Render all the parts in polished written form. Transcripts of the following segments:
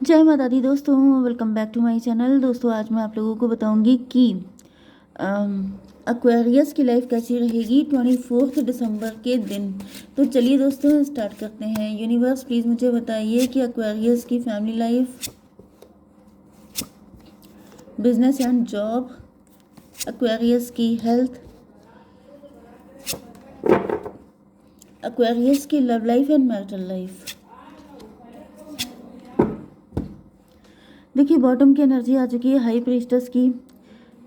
जय माता दी दोस्तों, welcome back to my channel. दोस्तों आज मैं आप लोगों को बताऊंगी कि एक्वेरियस की लाइफ कैसी रहेगी 24 दिसंबर के दिन। तो चलिए दोस्तों स्टार्ट करते हैं। यूनिवर्स प्लीज़ मुझे बताइए कि एक्वेरियस की family life, business and job, Aquarius की हेल्थ, एक्वेरियस की love life and marital life. देखिए बॉटम की एनर्जी आ चुकी है हाई प्रीस्टस की।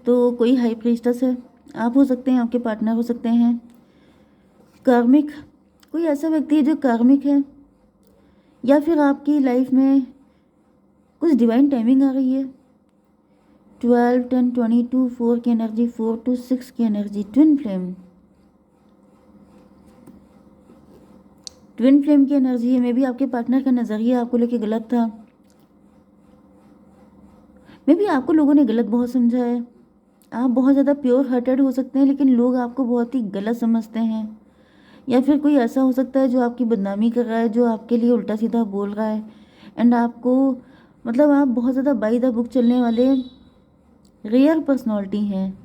तो कोई हाई प्रीस्टस है, आप हो सकते हैं, आपके पार्टनर हो सकते हैं। कार्मिक, कोई ऐसा व्यक्ति है जो कार्मिक है, या फिर आपकी लाइफ में कुछ डिवाइन टाइमिंग आ रही है। 12, 10, 22, 4 की एनर्जी, 4 to 6 की एनर्जी। ट्विन फ्लेम की एनर्जी है। मे बी आपके पार्टनर का नज़रिया आपको लेके गलत था, मे बी आपको लोगों ने गलत बहुत समझा है। आप बहुत ज़्यादा प्योर हार्टेड हो सकते हैं, लेकिन लोग आपको बहुत ही गलत समझते हैं। या फिर कोई ऐसा हो सकता है जो आपकी बदनामी कर रहा है, जो आपके लिए उल्टा सीधा बोल रहा है, एंड आपको मतलब आप बहुत ज़्यादा बाई द बुक चलने वाले रेयर पर्सनालिटी हैं,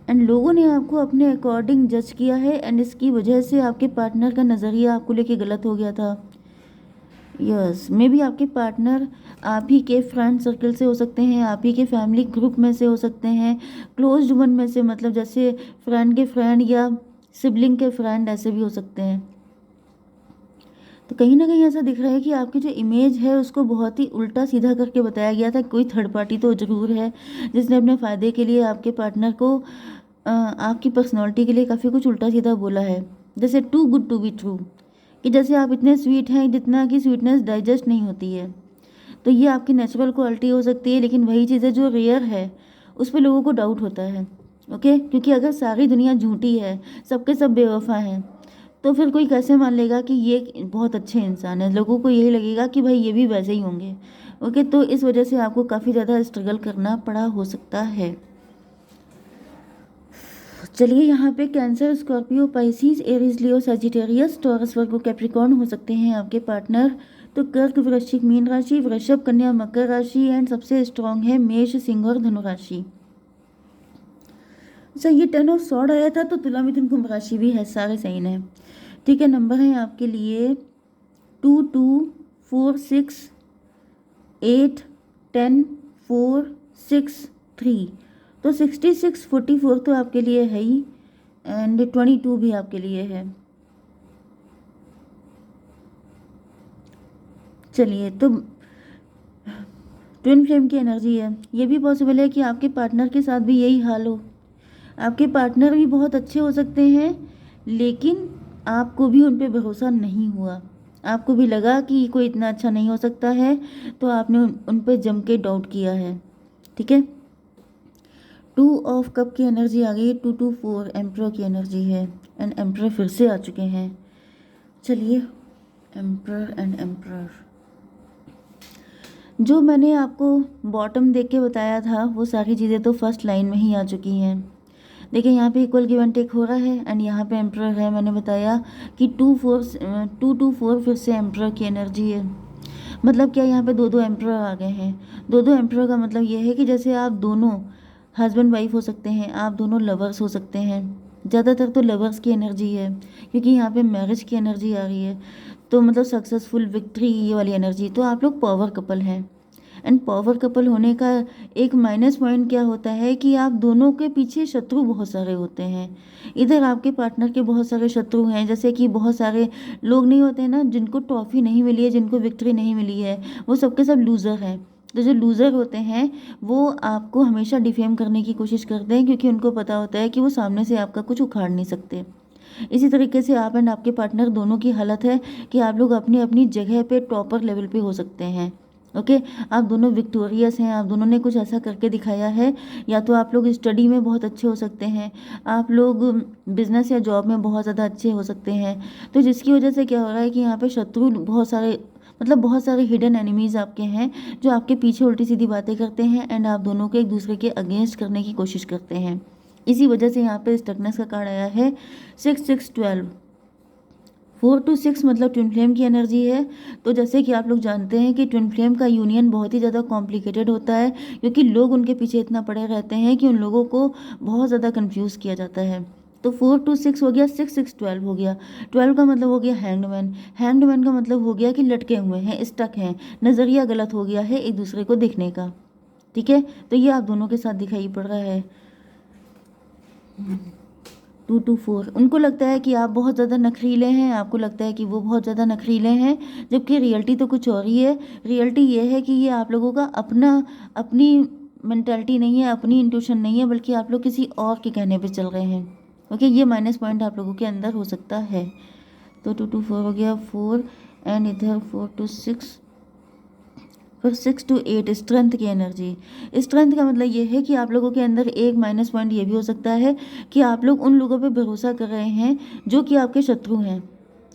एंड लोगों ने आपको अपने अकॉर्डिंग जज किया है, एंड इसकी वजह से आपके पार्टनर का नज़रिया आपको लेके गलत हो गया था। यस, मे बी आपके पार्टनर आप ही के फ्रेंड सर्कल से हो सकते हैं, आप ही के फैमिली ग्रुप में से हो सकते हैं, क्लोज्ड वन में से, मतलब जैसे फ्रेंड के फ्रेंड या सिबलिंग के फ्रेंड, ऐसे भी हो सकते हैं। तो कहीं ना कहीं ऐसा दिख रहा है कि आपकी जो इमेज है उसको बहुत ही उल्टा सीधा करके बताया गया था। कोई थर्ड पार्टी तो ज़रूर है जिसने अपने फ़ायदे के लिए आपके पार्टनर को आपकी पर्सनैलिटी के लिए काफ़ी कुछ उल्टा सीधा बोला है। जैसे too good to be true, कि जैसे आप इतने स्वीट हैं जितना कि स्वीटनेस डाइजेस्ट नहीं होती है। तो ये आपकी नेचुरल क्वालिटी हो सकती है, लेकिन वही चीज़ें जो रेयर है उस पर लोगों को डाउट होता है। ओके, क्योंकि अगर सारी दुनिया झूठी है, सबके सब बेवफा हैं, तो फिर कोई कैसे मान लेगा कि ये बहुत अच्छे इंसान है। लोगों को यही लगेगा कि भाई ये भी वैसे ही होंगे। ओके, तो इस वजह से आपको काफ़ी ज़्यादा स्ट्रगल करना पड़ा हो सकता है। चलिए यहाँ पे कैंसर, स्कॉर्पियो, पाइसिस, एरीज, लियो, सजिटेरियस, टॉरस, वर्गो, कैप्रिकॉर्न हो सकते हैं आपके पार्टनर। तो कर्क, वृश्चिक, मीन राशि, वृषभ, कन्या, मकर राशि, एंड सबसे स्ट्रांग है मेष, सिंह और धनु राशि। अच्छा, ये 10 ऑफ सॉर्ड आया था, तो तुला, मिथुन, कुंभ राशि भी है, सारे सही है। ठीक है, नंबर है आपके लिए 2, 2, 4, 6, 8, 10, 4, 6, 3। तो 66, 44 तो आपके लिए है ही, एंड 22 भी आपके लिए है। चलिए, तो ट्विन फ्लेम की एनर्जी है। ये भी पॉसिबल है कि आपके पार्टनर के साथ भी यही हाल हो। आपके पार्टनर भी बहुत अच्छे हो सकते हैं, लेकिन आपको भी उन पे भरोसा नहीं हुआ। आपको भी लगा कि कोई इतना अच्छा नहीं हो सकता है, तो आपने उन पे जम के डाउट किया है। ठीक है, 2 ऑफ कप की एनर्जी आ गई, 2 to 4 एम्प्रर की एनर्जी है, एंड एम्प्रर फिर से आ चुके हैं। चलिए, एम्प्रर एंड एम्प्रर, जो मैंने आपको बॉटम देख के बताया था वो सारी चीज़ें तो फर्स्ट लाइन में ही आ चुकी हैं। देखिए यहाँ पे इक्वल गिव एंड टेक हो रहा है, एंड यहाँ पे एम्प्रर है। मैंने बताया कि 2 to 4 फिर से एम्प्रर की एनर्जी है। मतलब क्या, यहाँ पे दो दो एम्प्रर आ गए हैं। दो दो एम्प्रर का मतलब ये है कि जैसे आप दोनों हस्बैंड वाइफ हो सकते हैं, आप दोनों लवर्स हो सकते हैं। ज़्यादातर तो लवर्स की एनर्जी है, क्योंकि यहाँ पे मैरिज की एनर्जी आ रही है। तो मतलब सक्सेसफुल, विक्ट्री, ये वाली एनर्जी। तो आप लोग पावर कपल हैं, एंड पावर कपल होने का एक माइनस पॉइंट क्या होता है कि आप दोनों के पीछे शत्रु बहुत सारे होते हैं। इधर आपके पार्टनर के बहुत सारे शत्रु हैं, जैसे कि बहुत सारे लोग नहीं होते ना जिनको ट्रॉफी नहीं मिली है, जिनको विक्ट्री नहीं मिली है, वो सबके सब लूज़र हैं। तो जो लूज़र होते हैं वो आपको हमेशा डिफेम करने की कोशिश करते हैं, क्योंकि उनको पता होता है कि वो सामने से आपका कुछ उखाड़ नहीं सकते। इसी तरीके से आप एंड आपके पार्टनर दोनों की हालत है कि आप लोग अपनी अपनी जगह पे टॉपर लेवल पे हो सकते हैं। ओके, आप दोनों विक्टोरियस हैं, आप दोनों ने कुछ ऐसा करके दिखाया है। या तो आप लोग स्टडी में बहुत अच्छे हो सकते हैं, आप लोग बिजनेस या जॉब में बहुत ज़्यादा अच्छे हो सकते हैं। तो जिसकी वजह से क्या हो रहा है कि यहाँ पे शत्रु बहुत सारे, मतलब बहुत सारे हिडन एनिमीज़ आपके हैं, जो आपके पीछे उल्टी सीधी बातें करते हैं, एंड आप दोनों को एक दूसरे के अगेंस्ट करने की कोशिश करते हैं। इसी वजह से यहाँ पे स्टकनेस का कार्ड आया है 6, 6, 12, 4 to 6 मतलब ट्विन फ्लेम की एनर्जी है। तो जैसे कि आप लोग जानते हैं कि ट्विन फ्लेम का यूनियन बहुत ही ज़्यादा कॉम्प्लिकेटेड होता है, क्योंकि लोग उनके पीछे इतना पड़े रहते हैं कि उन लोगों को बहुत ज़्यादा कंफ्यूज किया जाता है। तो 4 to 6 हो गया, 6 6 12 हो गया। 12 का मतलब हो गया हैंग्ड मैन। हैंग्ड मैन का मतलब हो गया कि लटके हुए हैं, स्टक हैं, नज़रिया गलत हो गया है एक दूसरे को देखने का। ठीक है, तो ये आप दोनों के साथ दिखाई पड़ रहा है। 2 to 4 उनको लगता है कि आप बहुत ज़्यादा नखरीले हैं, आपको लगता है कि वो बहुत ज़्यादा नखरीले हैं, जबकि रियलिटी तो कुछ और ही है। रियलिटी ये है कि ये आप लोगों का अपनी मेंटालिटी नहीं है, अपनी इंट्यूशन नहीं है, बल्कि आप लोग किसी और के कहने पे चल रहे हैं। ओके, ये माइनस पॉइंट आप लोगों के अंदर हो सकता है। तो 2 to 4 हो गया 4, एंड इधर 4 to 6, फिर 6 to 8 स्ट्रेंथ की एनर्जी। स्ट्रेंथ का मतलब ये है कि आप लोगों के अंदर एक माइनस पॉइंट ये भी हो सकता है कि आप लोग उन लोगों पे भरोसा कर रहे हैं जो कि आपके शत्रु हैं,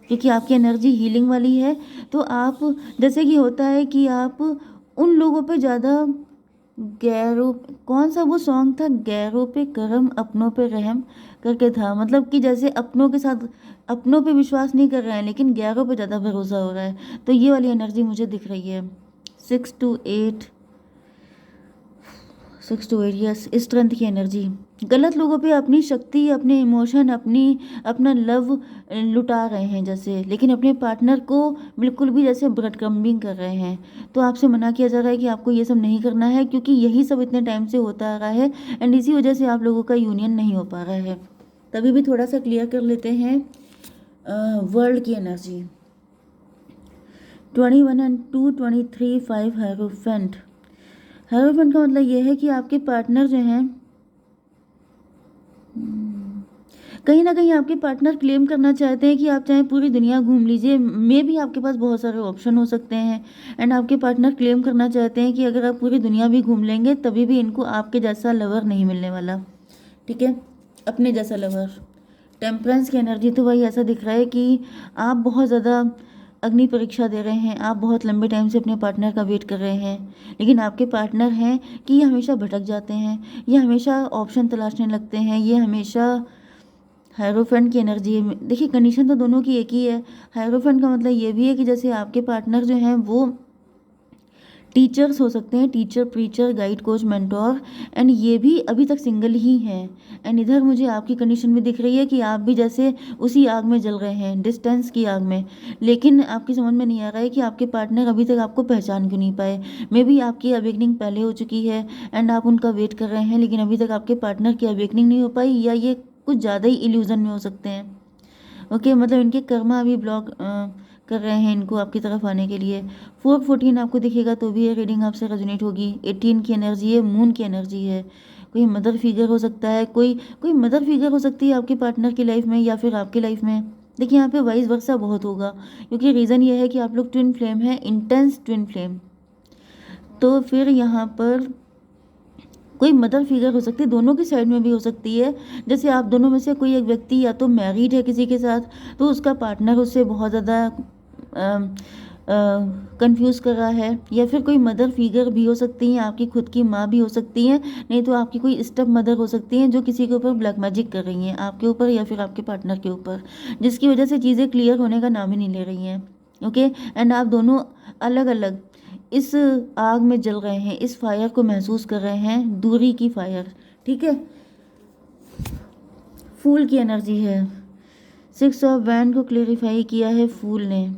क्योंकि आपकी एनर्जी हीलिंग वाली है। तो आप, जैसे कि होता है कि आप उन लोगों पे ज़्यादा गैरों, कौन सा वो सॉन्ग था, गैरों पे करम अपनों पे रहम करके था, मतलब कि जैसे अपनों के साथ, अपनों पे विश्वास नहीं कर रहे हैं लेकिन गैरों पे ज़्यादा भरोसा हो रहा है। तो ये वाली एनर्जी मुझे दिख रही है। 6 to 8, 6 to 8 यस, स्ट्रेंथ की एनर्जी। गलत लोगों पे अपनी शक्ति, अपने इमोशन, अपना लव लुटा रहे हैं जैसे, लेकिन अपने पार्टनर को बिल्कुल भी जैसे ब्रेड क्रम्बिंग कर रहे हैं। तो आपसे मना किया जा रहा है कि आपको ये सब नहीं करना है, क्योंकि यही सब इतने टाइम से होता आ रहा है, एंड इसी वजह से आप लोगों का यूनियन नहीं हो पा रहा है। तभी भी थोड़ा सा क्लियर कर लेते हैं वर्ल्ड की एनर्जी। 21 and 2, 23, 5 hierophant. हेरोफेंट का मतलब ये है कि आपके पार्टनर जो हैं, कहीं ना कहीं आपके पार्टनर क्लेम करना चाहते हैं कि आप चाहे पूरी दुनिया घूम लीजिए, मे भी आपके पास बहुत सारे ऑप्शन हो सकते हैं, एंड आपके पार्टनर क्लेम करना चाहते हैं कि अगर आप पूरी दुनिया भी घूम लेंगे तभी भी इनको आपके जैसा लवर नहीं मिलने वाला। ठीक है, अपने जैसा लवर। टेम्परेंस की एनर्जी तो भाई ऐसा दिख रहा है कि आप बहुत ज़्यादा अग्नि परीक्षा दे रहे हैं, आप बहुत लंबे टाइम से अपने पार्टनर का वेट कर रहे हैं, लेकिन आपके पार्टनर हैं कि ये हमेशा भटक जाते हैं, ये हमेशा ऑप्शन तलाशने लगते हैं, ये हमेशा। हायरोफेंट की एनर्जी है। देखिए, कंडीशन तो दोनों की एक ही है। हायरोफेंट का मतलब ये भी है कि जैसे आपके पार्टनर जो हैं वो टीचर्स हो सकते हैं, teacher, preacher, guide, coach, mentor, and ये भी अभी तक सिंगल ही हैं। एंड इधर मुझे आपकी कंडीशन में दिख रही है कि आप भी जैसे उसी आग में जल रहे हैं, डिस्टेंस की आग में, लेकिन आपकी समझ में नहीं आ रहा है कि आपके पार्टनर अभी तक आपको पहचान क्यों नहीं पाए। मे बी आपकी अवेकनिंग पहले हो चुकी है एंड आप उनका वेट कर रहे हैं, लेकिन अभी तक आपके पार्टनर की अवेकनिंग नहीं हो पाई, या ये कुछ ज़्यादा ही इल्यूजन में हो सकते हैं। ओके, मतलब इनके कर्मा अभी ब्लॉक कर रहे हैं इनको आपकी तरफ आने के लिए। 414 आपको दिखेगा तो भी ये रीडिंग आपसे रेजोनेट होगी। 18 की एनर्जी है, मून की एनर्जी है। कोई मदर फिगर हो सकता है, कोई मदर फिगर हो सकती है आपके पार्टनर की लाइफ में या फिर आपकी लाइफ में। देखिए, यहाँ पे वाइस वर्सा बहुत होगा, क्योंकि रीज़न ये है कि आप लोग ट्विन फ्लेम है, इंटेंस ट्विन फ्लेम। तो फिर यहाँ पर कोई मदर फिगर हो सकती है, दोनों की साइड में भी हो सकती है। जैसे आप दोनों में से कोई एक व्यक्ति या तो मैरिड है किसी के साथ, तो उसका पार्टनर उससे बहुत ज़्यादा कंफ्यूज कर रहा है, या फिर कोई मदर फिगर भी हो सकती हैं, आपकी खुद की माँ भी हो सकती हैं, नहीं तो आपकी कोई स्टेप मदर हो सकती हैं जो किसी के ऊपर ब्लैक मैजिक कर रही हैं, आपके ऊपर या फिर आपके पार्टनर के ऊपर, जिसकी वजह से चीज़ें क्लियर होने का नाम ही नहीं ले रही हैं। ओके, एंड आप दोनों अलग अलग इस आग में जल रहे हैं, इस फायर को महसूस कर रहे हैं, दूरी की फायर। ठीक है, फूल की एनर्जी है। 6 ऑफ वैंड को क्लेरिफाई किया है फूल ने।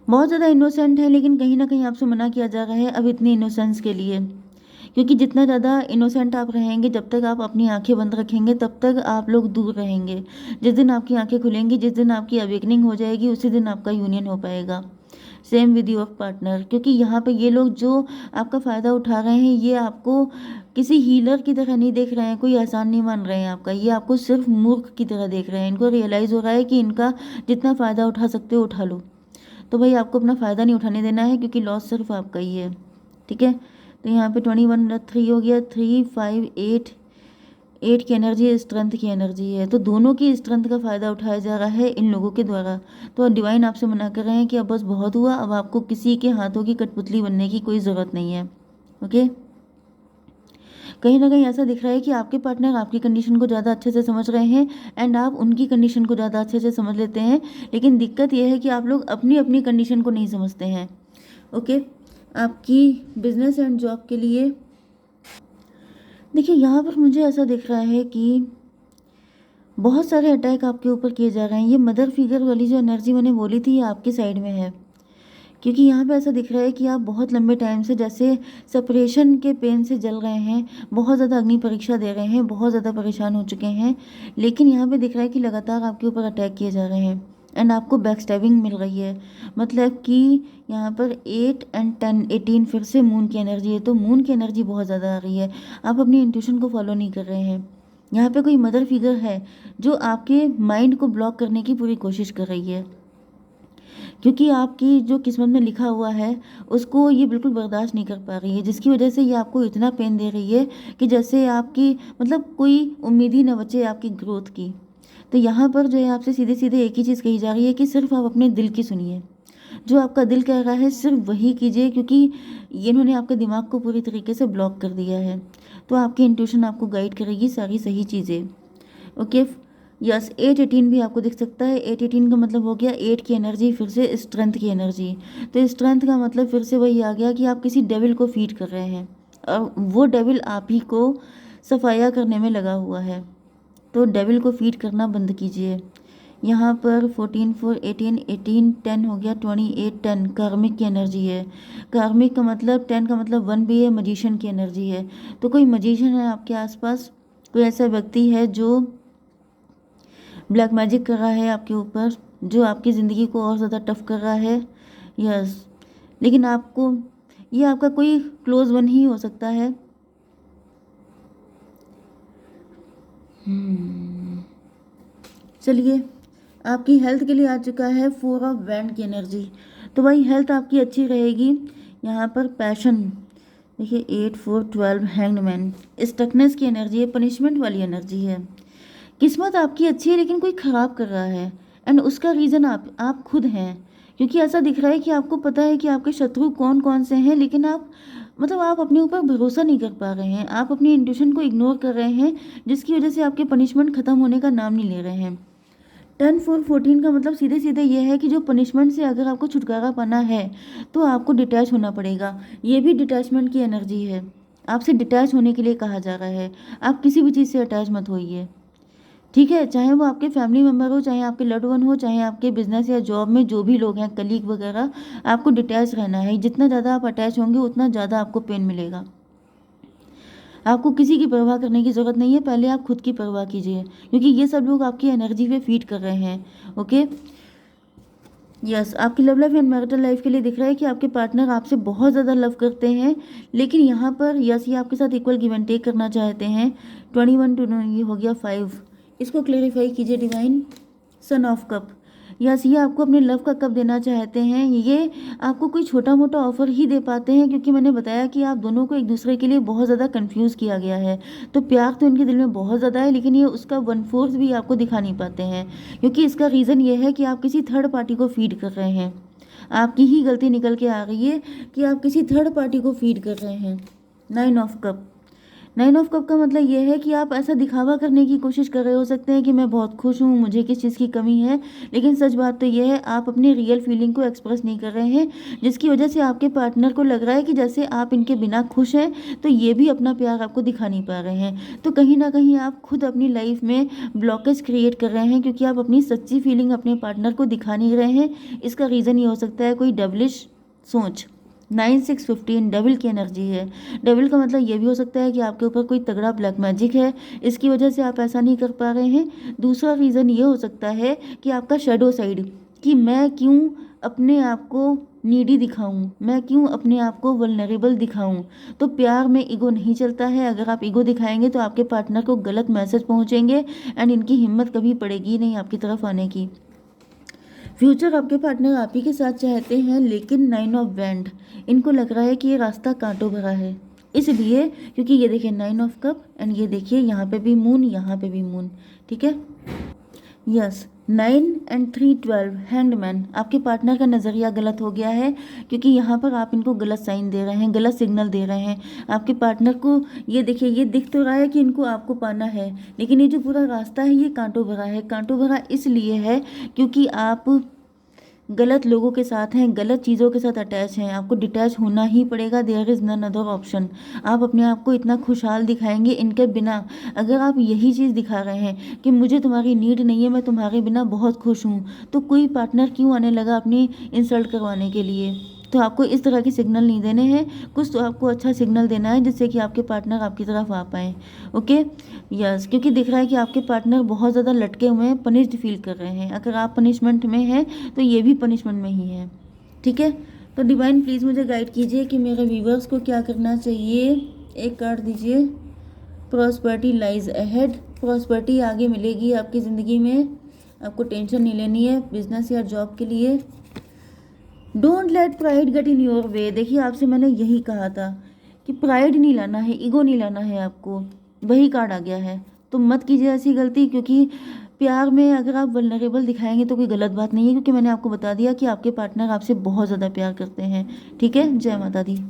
बहुत ज़्यादा इनोसेंट है, लेकिन कहीं ना कहीं आपसे मना किया जा रहा है अब इतनी इनोसेंस के लिए, क्योंकि जितना ज़्यादा इनोसेंट आप रहेंगे, जब तक आप अपनी आंखें बंद रखेंगे तब तक आप लोग दूर रहेंगे। जिस दिन आपकी आंखें खुलेंगी, जिस दिन आपकी अवेकनिंग हो जाएगी, उसी दिन आपका यूनियन हो पाएगा। सेम विद योर पार्टनर, क्योंकि यहाँ पे ये लोग जो आपका फ़ायदा उठा रहे हैं, ये आपको किसी हीलर की तरह नहीं देख रहे हैं, कोई एहसान नहीं मान रहे हैं आपका, ये आपको सिर्फ मूर्ख की तरह देख रहे हैं। इनको रियलाइज़ हो रहा है कि इनका जितना फ़ायदा उठा सकते हो उठा लो। तो भाई आपको अपना फ़ायदा नहीं उठाने देना है, क्योंकि लॉस सिर्फ आपका ही है। ठीक है, तो यहाँ पे 21 3 हो गया, 3 5 8 8 की एनर्जी स्ट्रेंथ की एनर्जी है। तो दोनों की स्ट्रेंथ का फ़ायदा उठाया जा रहा है इन लोगों के द्वारा। तो डिवाइन आपसे मना कर रहे हैं कि अब बस बहुत हुआ, अब आपको किसी के हाथों की कठपुतली बनने की कोई ज़रूरत नहीं है। ओके, कहीं ना कहीं ऐसा दिख रहा है कि आपके पार्टनर आपकी कंडीशन को ज़्यादा अच्छे से समझ रहे हैं एंड आप उनकी कंडीशन को ज़्यादा अच्छे से समझ लेते हैं, लेकिन दिक्कत यह है कि आप लोग अपनी अपनी कंडीशन को नहीं समझते हैं। ओके, आपकी बिजनेस एंड जॉब के लिए देखिए यहाँ पर मुझे ऐसा दिख रहा है कि बहुत सारे अटैक आपके ऊपर किए जा रहे हैं। ये मदर फिगर वाली जो एनर्जी मैंने बोली थी, ये आपकी साइड में है, क्योंकि यहाँ पे ऐसा दिख रहा है कि आप बहुत लंबे टाइम से जैसे सेपरेशन के पेन से जल रहे हैं, बहुत ज़्यादा अग्नि परीक्षा दे रहे हैं, बहुत ज़्यादा परेशान हो चुके हैं, लेकिन यहाँ पे दिख रहा है कि लगातार आपके ऊपर अटैक किए जा रहे हैं एंड आपको बैक स्टैबिंग मिल रही है। मतलब कि यहाँ पर 8 एंड 10 18 फिर से मून की एनर्जी है, तो मून की एनर्जी बहुत ज़्यादा आ रही है। आप अपनी इंट्यूशन को फॉलो नहीं कर रहे हैं। यहाँ पे कोई मदर फिगर है जो आपके माइंड को ब्लॉक करने की पूरी कोशिश कर रही है, क्योंकि आपकी जो किस्मत में लिखा हुआ है उसको ये बिल्कुल बर्दाश्त नहीं कर पा रही है, जिसकी वजह से ये आपको इतना पेन दे रही है कि जैसे आपकी मतलब कोई उम्मीद ही न बचे आपकी ग्रोथ की। तो यहाँ पर जो है आपसे सीधे सीधे एक ही चीज़ कही जा रही है कि सिर्फ आप अपने दिल की सुनिए, जो आपका दिल कह रहा है सिर्फ वही कीजिए, क्योंकि ये इन्होंने आपके दिमाग को पूरी तरीके से ब्लॉक कर दिया है। तो आपकी इंट्यूशन आपको गाइड करेगी सारी सही चीज़ें। ओके, यस 8-18 भी आपको दिख सकता है। 8-18 का मतलब हो गया 8 की एनर्जी फिर से स्ट्रेंथ की एनर्जी। तो स्ट्रेंथ का मतलब फिर से वही आ गया कि आप किसी डेविल को फीड कर रहे हैं और वो डेविल आप ही को सफाया करने में लगा हुआ है। तो डेविल को फीड करना बंद कीजिए। यहाँ पर 14 4 18 18 10 हो गया, 28 10 कार्मिक की एनर्जी है। कार्मिक का मतलब 10 का मतलब 1 भी है, मजिशियन की एनर्जी है। तो कोई मजिशियन है आपके आसपास, कोई ऐसा व्यक्ति है जो ब्लैक मैजिक कर रहा है आपके ऊपर, जो आपकी ज़िंदगी को और ज़्यादा टफ कर रहा है। यस, लेकिन आपको ये आपका कोई क्लोज वन ही हो सकता है। चलिए, आपकी हेल्थ के लिए आ चुका है 4 ऑफ वैंड की एनर्जी। तो भाई हेल्थ आपकी अच्छी रहेगी। यहाँ पर पैशन देखिए 8 4 12 हैंग्ड मैन, स्टकनेस की एनर्जी है, पनिशमेंट वाली एनर्जी है। किस्मत आपकी अच्छी है लेकिन कोई ख़राब कर रहा है एंड उसका रीज़न आप खुद हैं, क्योंकि ऐसा दिख रहा है कि आपको पता है कि आपके शत्रु कौन कौन से हैं, लेकिन आप मतलब आप अपने ऊपर भरोसा नहीं कर पा रहे हैं, आप अपनी इंट्यूशन को इग्नोर कर रहे हैं, जिसकी वजह से आपके पनिशमेंट ख़त्म होने का नाम नहीं ले रहे हैं। 10 4 14 का मतलब सीधे सीधे ये है कि जो पनिशमेंट से अगर आपको छुटकारा पाना है तो आपको डिटैच होना पड़ेगा। ये भी डिटैचमेंट की एनर्जी है, आपसे डिटैच होने के लिए कहा जा रहा है। आप किसी भी चीज़ से अटैच मत होइए, ठीक है, चाहे वो आपके फैमिली मेम्बर हो, चाहे आपके लव्ड वन हो, चाहे आपके बिजनेस या जॉब में जो भी लोग हैं, कलीग वगैरह, आपको डिटैच रहना है। जितना ज़्यादा आप अटैच होंगे उतना ज़्यादा आपको पेन मिलेगा। आपको किसी की परवाह करने की ज़रूरत नहीं है, पहले आप खुद की परवाह कीजिए, क्योंकि ये सब लोग आपकी एनर्जी पे फीड कर रहे हैं। ओके, यस, आपकी love life and marital life के लिए दिख रहा है कि आपके पार्टनर आपसे बहुत ज़्यादा लव करते हैं, लेकिन यहाँ पर यस ये आपके साथ इक्वल गिव एंड टेक करना चाहते हैं। 21 टू ये हो गया 5, इसको क्लेरिफाई कीजिए divine. Son of cup, yes ये आपको अपने लव का कप देना चाहते हैं। ये आपको कोई छोटा मोटा ऑफर ही दे पाते हैं, क्योंकि मैंने बताया कि आप दोनों को एक दूसरे के लिए बहुत ज़्यादा कंफ्यूज किया गया है। तो प्यार तो इनके दिल में बहुत ज़्यादा है, लेकिन ये उसका 1/4 भी आपको दिखा नहीं पाते हैं, क्योंकि इसका रीज़न ये है कि आप किसी थर्ड पार्टी को फीड कर रहे हैं। आपकी ही गलती निकल के आ रही है कि आप किसी थर्ड पार्टी को फीड कर रहे हैं। 9 ऑफ कप, 9 ऑफ कप का मतलब ये है कि आप ऐसा दिखावा करने की कोशिश कर रहे हो सकते हैं कि मैं बहुत खुश हूँ, मुझे किस चीज़ की कमी है, लेकिन सच बात तो ये है आप अपनी रियल फीलिंग को एक्सप्रेस नहीं कर रहे हैं, जिसकी वजह से आपके पार्टनर को लग रहा है कि जैसे आप इनके बिना खुश हैं, तो ये भी अपना प्यार आपको दिखा नहीं पा रहे हैं। तो कहीं ना कहीं आप खुद अपनी लाइफ में ब्लॉकेज क्रिएट कर रहे हैं, क्योंकि आप अपनी सच्ची फीलिंग अपने पार्टनर को दिखा नहीं रहे हैं। इसका रीज़न ये हो सकता है कोई डेविलिश सोच। 9 6 15 डेविल की एनर्जी है। डेविल का मतलब ये भी हो सकता है कि आपके ऊपर कोई तगड़ा ब्लैक मैजिक है, इसकी वजह से आप ऐसा नहीं कर पा रहे हैं। दूसरा रीज़न ये हो सकता है कि आपका शेडो साइड, कि मैं क्यों अपने आप को नीडी दिखाऊं, मैं क्यों अपने आप को वल्नरेबल दिखाऊं। तो प्यार में ईगो नहीं चलता है। अगर आप ईगो दिखाएंगे तो आपके पार्टनर को गलत मैसेज पहुंचेंगे एंड इनकी हिम्मत कभी पड़ेगी नहीं आपकी तरफ आने की। फ्यूचर आपके पार्टनर आप ही के साथ चाहते हैं, लेकिन 9 ऑफ वैंड, इनको लग रहा है कि ये रास्ता कांटों भरा है, इसलिए क्योंकि ये देखिए 9 ऑफ कप एंड ये देखिए यहाँ पे भी मून, यहाँ पे भी मून, ठीक है। Yes, 9 and 3 12 hangman. आपके पार्टनर का नज़रिया गलत हो गया है, क्योंकि यहाँ पर आप इनको गलत साइन दे रहे हैं, गलत सिग्नल दे रहे हैं आपके पार्टनर को। ये देखिए, ये दिख तो रहा है कि इनको आपको पाना है, लेकिन ये जो पूरा रास्ता है ये कांटों भरा है। कांटों भरा इसलिए है क्योंकि आप गलत लोगों के साथ हैं, गलत चीज़ों के साथ अटैच हैं। आपको डिटैच होना ही पड़ेगा, there is none other option. आप अपने आप को इतना खुशहाल दिखाएंगे इनके बिना। अगर आप यही चीज़ दिखा रहे हैं कि मुझे तुम्हारी नीड नहीं है, मैं तुम्हारे बिना बहुत खुश हूँ, तो कोई पार्टनर क्यों आने लगा अपनी इंसल्ट करवाने के लिए। तो आपको इस तरह के सिग्नल नहीं देने हैं, कुछ तो आपको अच्छा सिग्नल देना है जिससे कि आपके पार्टनर आपकी तरफ आ पाएँ। ओके, यस, क्योंकि दिख रहा है कि आपके पार्टनर बहुत ज़्यादा लटके हुए हैं, पनिश्ड फील कर रहे हैं। अगर आप पनिशमेंट में हैं तो ये भी पनिशमेंट में ही है। ठीक है, तो डिवाइन प्लीज़ मुझे गाइड कीजिए कि मेरे व्यूवर्स को क्या करना चाहिए। एक कार्ड दीजिए, प्रॉस्पेरिटी लाइज अहेड। प्रॉस्पेरिटी आगे मिलेगी आपकी ज़िंदगी में, आपको टेंशन नहीं लेनी है बिजनेस या जॉब के लिए। Don't let pride get in your way. देखिए, आपसे मैंने यही कहा था कि प्राइड नहीं लाना है, ईगो नहीं लाना है आपको, वही कार्ड आ गया है। तो मत कीजिए ऐसी गलती, क्योंकि प्यार में अगर आप वल्नरेबल दिखाएंगे तो कोई गलत बात नहीं है, क्योंकि मैंने आपको बता दिया कि आपके पार्टनर आपसे बहुत ज़्यादा प्यार करते हैं। ठीक है, जय माता दी।